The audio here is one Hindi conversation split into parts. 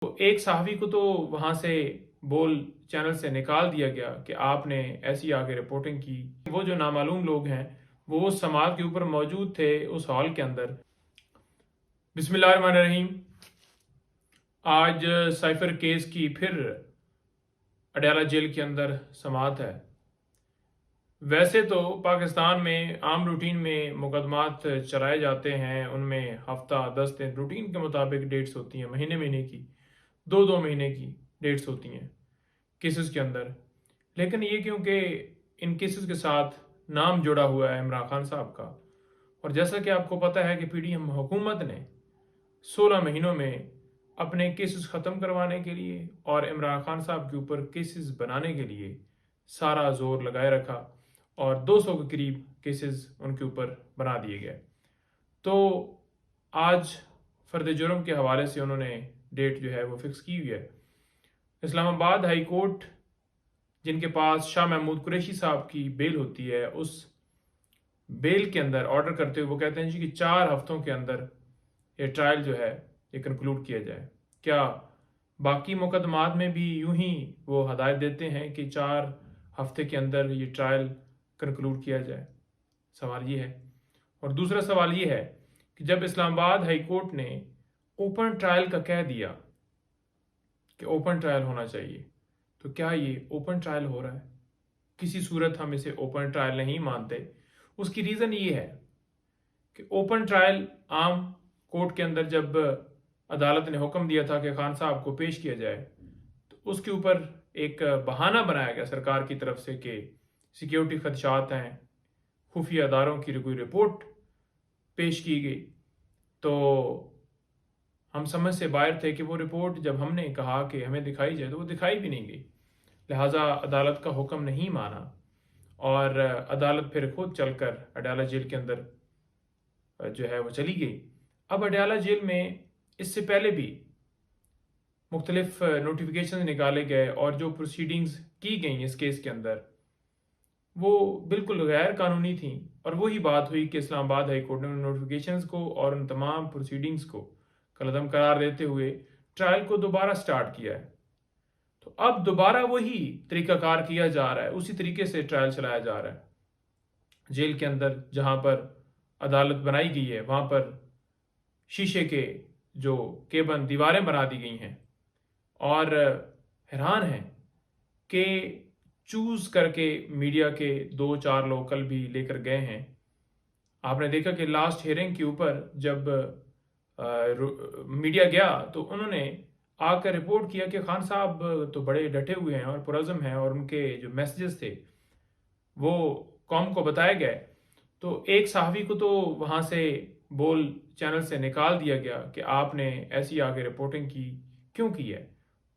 तो एक सहाफ़ी को तो वहाँ से बोल चैनल से निकाल दिया गया कि आपने ऐसी आगे रिपोर्टिंग की। वो जो नामालूम लोग हैं वो उस समात के ऊपर मौजूद थे उस हॉल के अंदर। बिस्मिल्लाहिर्रहमानिर्रहीम। आज साइफर केस की फिर अडयाला जेल के अंदर समात है। वैसे तो पाकिस्तान में आम रूटीन में मुकदमात चलाए जाते हैं, उनमें हफ्ता 10 दिन रूटीन के मुताबिक डेट्स होती हैं, महीने महीने की, दो दो महीने की डेट्स होती हैं केसेस के अंदर। लेकिन ये क्योंकि इन केसेस के साथ नाम जुड़ा हुआ है इमरान खान साहब का, और जैसा कि आपको पता है कि पीडीएम हुकूमत ने 16 महीनों में अपने केसेस ख़त्म करवाने के लिए और इमरान खान साहब के ऊपर केसेस बनाने के लिए सारा जोर लगाए रखा और 200 के करीब केसेस उनके ऊपर बना दिए गए। तो आज फर्द जुर्म के हवाले से उन्होंने डेट जो है वो फिक्स की हुई है। इस्लामाबाद हाई कोर्ट जिनके पास शाह महमूद कुरैशी साहब की बेल होती है, उस बेल के अंदर ऑर्डर करते हुए वो कहते हैं जी कि 4 हफ्तों के अंदर ये ट्रायल जो है ये कंक्लूड किया जाए। क्या बाकी मुकदमात में भी यूं ही वो हदायत देते हैं कि 4 हफ्ते के अंदर ये ट्रायल कंक्लूड किया जाए? सवाल ये है। और दूसरा सवाल ये है कि जब इस्लामाबाद हाई कोर्ट ने ओपन ट्रायल का कह दिया कि ओपन ट्रायल होना चाहिए, तो क्या ये ओपन ट्रायल हो रहा है? किसी सूरत हम इसे ओपन ट्रायल नहीं मानते। उसकी रीज़न ये है कि ओपन ट्रायल आम कोर्ट के अंदर जब अदालत ने हुक्म दिया था कि खान साहब को पेश किया जाए, तो उसके ऊपर एक बहाना बनाया गया सरकार की तरफ से कि सिक्योरिटी खदशात हैं, खुफिया अदारों की कोई रिपोर्ट पेश की गई। तो हम समझ से बाहर थे कि वो रिपोर्ट जब हमने कहा कि हमें दिखाई जाए तो वो दिखाई भी नहीं गई। लिहाजा अदालत का हुक्म नहीं माना और अदालत फिर खुद चलकर अडयाला जेल के अंदर जो है वो चली गई। अब अडयाला जेल में इससे पहले भी मुख्तलिफ नोटिफिकेशन निकाले गए और जो प्रोसीडिंग्स की गई इस केस के अंदर वो बिल्कुल गैर कानूनी थी। और वही बात हुई कि इस्लामाबाद हाई कोर्ट ने उन नोटिफिकेशंस को और उन तमाम प्रोसीडिंग्स को कलअदम करार देते हुए ट्रायल को दोबारा स्टार्ट किया है। तो अब दोबारा वही तरीकाकार किया जा रहा है, उसी तरीके से ट्रायल चलाया जा रहा है। जेल के अंदर जहां पर अदालत बनाई गई है वहां पर शीशे के जो केबन दीवारें बना दी गई हैं और हैरान है कि चूज करके मीडिया के 2-4 लोग कल भी लेकर गए हैं। आपने देखा कि लास्ट हियरिंग के ऊपर जब मीडिया गया तो उन्होंने आकर रिपोर्ट किया कि खान साहब तो बड़े डटे हुए हैं और पुरज़म हैं और उनके जो मैसेजेस थे वो कौम को बताए गए। तो एक सहाफ़ी को तो वहाँ से बोल चैनल से निकाल दिया गया कि आपने ऐसी आगे रिपोर्टिंग की क्यों की है।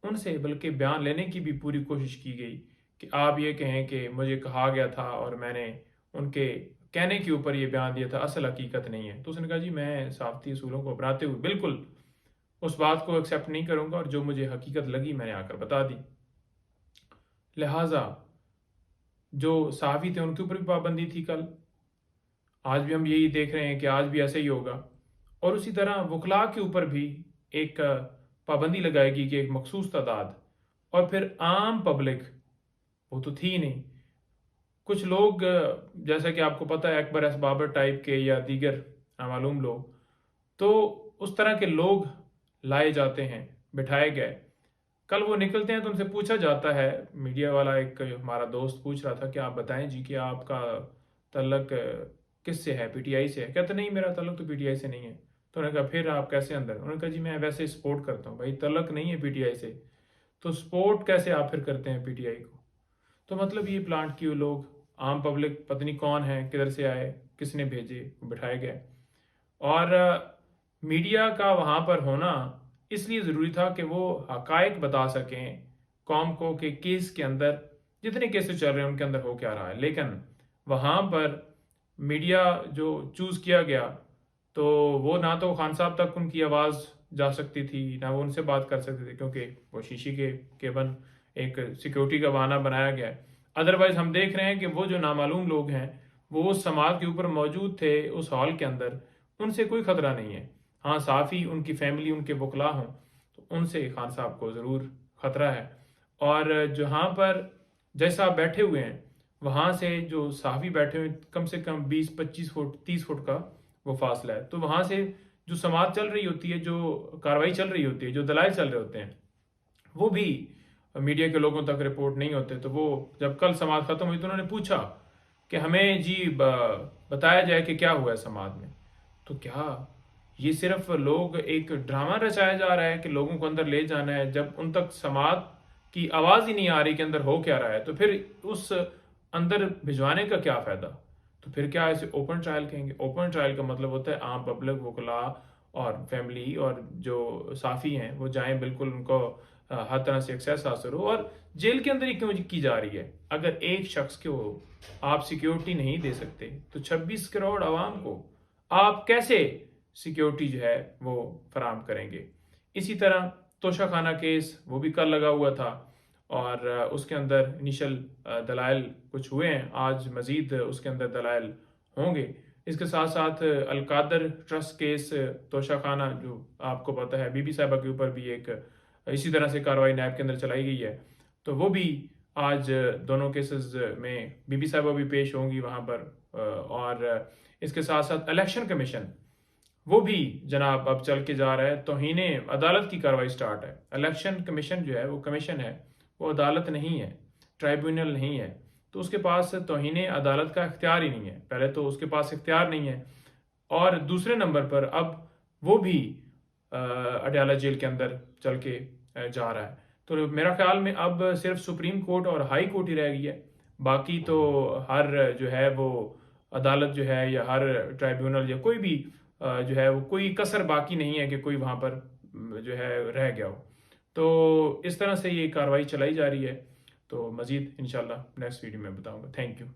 उनसे बल्कि बयान लेने की भी पूरी कोशिश की गई कि आप ये कहें कि मुझे कहा गया था और मैंने उनके कहने के ऊपर ये बयान दिया था, असल हकीकत नहीं है। तो उसने कहा जी मैं सहाफ़ती असूलों को अपनाते हुए बिल्कुल उस बात को एक्सेप्ट नहीं करूँगा और जो मुझे हकीकत लगी मैंने आकर बता दी। लिहाजा जो सहाफ़ी थे उनके ऊपर भी पाबंदी थी कल, आज भी हम यही देख रहे हैं कि आज भी ऐसे ही होगा। और उसी तरह वकला के ऊपर भी एक पाबंदी लगाएगी कि एक मखसूस तादाद, और फिर आम पब्लिक वो तो थी नहीं। कुछ लोग जैसा कि आपको पता है अकबर एस बाबर टाइप के या दीगर नामालूम लोग, तो उस तरह के लोग लाए जाते हैं, बिठाए गए। कल वो निकलते हैं तो उनसे पूछा जाता है, मीडिया वाला एक हमारा दोस्त पूछ रहा था कि आप बताएं जी कि आपका तल्लक किससे है, पीटीआई से है? कहते नहीं मेरा तल्लक तो पीटीआई से नहीं है। तो उन्होंने कहा फिर आप कैसे अंदर? उन्होंने कहा जी मैं वैसे सपोर्ट करता हूँ। भाई तल्लक नहीं है पीटीआई से तो सपोर्ट कैसे आप फिर करते हैं पीटीआई को? तो मतलब ये प्लांट किए लोग, आम पब्लिक पता नहीं कौन है, किधर से आए, किसने भेजे, बिठाए गए। और मीडिया का वहाँ पर होना इसलिए ज़रूरी था कि वो हकायक बता सकें कौम को कि केस के अंदर जितने केसेस चल रहे हैं उनके अंदर हो क्या रहा है। लेकिन वहाँ पर मीडिया जो चूज़ किया गया तो वो ना तो खान साहब तक उनकी आवाज़ जा सकती थी, ना वो उनसे बात कर सकते थे, क्योंकि वो शीशी के केबन एक सिक्योरिटी का बहाना बनाया गया है। अदरवाइज हम देख रहे हैं कि वो जो नामालूम लोग हैं वो उस समाज के ऊपर मौजूद थे उस हॉल के अंदर, उनसे कोई खतरा नहीं है। हाँ, साफ़ी उनकी फैमिली, उनके वकला हों तो उनसे खान साहब को ज़रूर ख़तरा है। और जहाँ पर जज साहब बैठे हुए हैं वहाँ से जो सहाफ़ी बैठे हुए कम से कम 20-25 फुट 30 फुट का वो फासला है। तो वहाँ से जो समाअत चल रही होती है, जो कार्रवाई चल रही होती है, जो दलाइल चल रहे होते हैं, वो भी मीडिया के लोगों तक रिपोर्ट नहीं होते। तो वो जब कल समाअत ख़त्म हुई तो उन्होंने पूछा कि हमें जी बताया जाए कि क्या हुआ है समाअत में। तो क्या ये सिर्फ लोग एक ड्रामा रचाया जा रहा है कि लोगों को अंदर ले जाना है, जब उन तक समाअत की आवाज़ ही नहीं आ रही कि अंदर हो क्या रहा है, तो फिर उस अंदर भिजवाने का क्या फ़ायदा। तो फिर क्या इसे ओपन ट्रायल कहेंगे। ओपन ट्रायल का मतलब होता है आम पब्लिक, वकला और फैमिली और जो साफ़ी हैं वो जाएं, बिल्कुल उनको हर तरह से एक्सेस हासिल हो। और जेल के अंदर ही क्यों की जा रही है? अगर एक शख्स को आप सिक्योरिटी नहीं दे सकते तो 26 करोड़ आवाम को आप कैसे सिक्योरिटी जो है वो फराहम करेंगे। इसी तरह तोशाखाना केस वो भी कल लगा हुआ था और उसके अंदर इनिशियल दलाइल कुछ हुए हैं, आज मज़ीद उसके अंदर दलाइल होंगे। इसके साथ साथ अलकादर ट्रस्ट केस तोशाखाना जो आपको पता है बीबी साहिबा के ऊपर भी एक इसी तरह से कार्रवाई नैब के अंदर चलाई गई है। तो वो भी आज दोनों केसेस में बीबी साहिबा भी पेश होंगी वहाँ पर। और इसके साथ साथ इलेक्शन कमीशन वो भी जनाब अब चल के जा रहा है, तौहीने अदालत की कार्रवाई स्टार्ट है। इलेक्शन कमीशन जो है वो कमीशन है, वो अदालत नहीं है, ट्राइब्यूनल नहीं है। तो उसके पास तौहीने अदालत का इख्तियार ही नहीं है। पहले तो उसके पास इख्तियार नहीं है और दूसरे नंबर पर अब वो भी अडयाला जेल के अंदर चल के जा रहा है। तो मेरा ख्याल में अब सिर्फ सुप्रीम कोर्ट और हाई कोर्ट ही रह गई है। बाकी तो हर जो है वो अदालत जो है या हर ट्राइब्यूनल या कोई भी जो है वो कोई कसर बाकी नहीं है कि कोई वहाँ पर जो है रह गया हो। तो इस तरह से ये कार्रवाई चलाई जा रही है। तो मज़ीद इंशाल्लाह नेक्स्ट वीडियो में बताऊँगा। Thank you.